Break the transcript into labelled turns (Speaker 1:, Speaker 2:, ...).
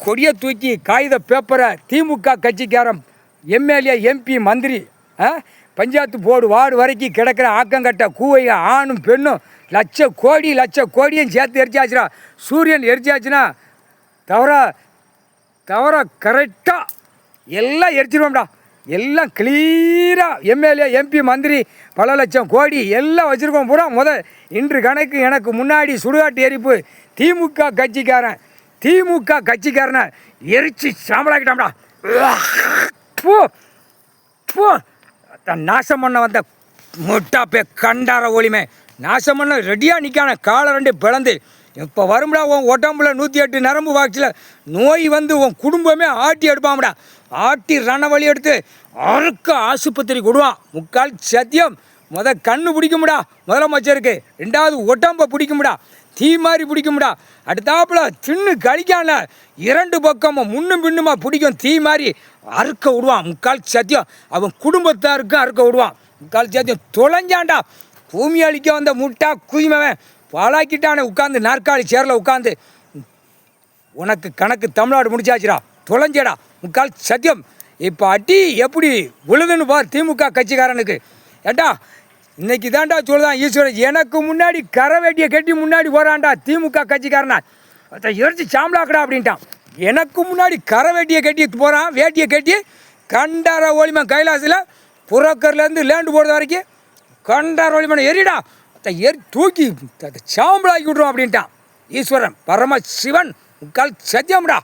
Speaker 1: கொடியை தூக்கி காகித பேப்பரை திமுக கட்சிக்காரன் எம்எல்ஏ எம்பி மந்திரி பஞ்சாயத்து போர்டு வார்டு வரைக்கும் கிடக்கிற ஆக்கங்கட்ட கூவைய ஆணும் பெண்ணும் லட்ச கோடியும் சேர்த்து எரிச்சாச்சுடா. சூரியன் எரிச்சாச்சுன்னா தவற கரெக்டாக எல்லாம் எரிச்சிருவோம்டா. எல்லாம் கிளியராக எம்எல்ஏ எம்பி மந்திரி பல லட்சம் கோடி எல்லாம் வச்சுருக்கோம் பூரா. இன்று கணக்கு எனக்கு முன்னாடி சுடுகாட்டு எரிப்பு திமுக கட்சிக்காரனை எரிச்சு சாம்பலாக்கிட்டாம்டா. போ போ நாசம் பண்ண வந்த முட்டாப்பே கண்டார ஒளிமே நாசம் பண்ண ரெடியாக நிற்கான காலை ரெண்டு பிளந்து இப்போ வரும்டா. உன் உடம்புல 108 நரம்பு வாக்சில் நோய் வந்து உன் குடும்பமே ஆட்டி எடுப்பாம்டா. ஆட்டி ரணவழி எடுத்து அறுக்க ஆஸ்பத்திரி கொடுவான். முக்கால் சத்தியம் கண்ணு பிடிக்கும்டா முதலமைச்சருக்கு. 2வது உடம்பை பிடிக்கும்டா. தீ மாதிரி பிடிக்கும்டா. அடுத்தாப்புல தின்னு கழிக்கான 2 பக்கமும் முன்னும் பின்னுமா பிடிக்கும். தீ மாதிரி அறுக்க விடுவான். முக்கால் சத்தியம் அவன் குடும்பத்தாருக்கும் அறுக்க விடுவான். முக்கால் சத்தியம் தொலைஞ்சான்டா. பூமி அழிக்க வந்த முட்டா குயிமவன் பாலாக்கிட்டானே உட்காந்து நாற்காலி சேரில் உட்காந்து. உனக்கு கணக்கு தமிழ்நாடு முடிச்சாச்சுடா. தொலைஞ்சடா முக்கால் சத்தியம். இப்போ அடி எப்படி விழுதுன்னு பார் திமுக கட்சிக்காரனுக்கு. ஏண்டா இன்னைக்கு தான்டா சொல்லுதான் ஈஸ்வரன் எனக்கு முன்னாடி கரை வேட்டியை கட்டி முன்னாடி போகிறான்டா திமுக கட்சிக்காரனா. எரிச்சு சாம்பலாக்கடா அப்படின்ட்டான். எனக்கு முன்னாடி கரை வேட்டியை கட்டி போகிறான். வேட்டியை கட்டி கண்டார ஒளிமன் கைலாசில் புறக்கர்லேருந்து லேண்டு போடுறது வரைக்கும் கண்டார ஒளிமன் எரிடா தூக்கி சாம்பலாக்கி விட்ருவோம் அப்படின்ட்டான் ஈஸ்வரன் பரமசிவன். முக்கால் சத்தியம்டா.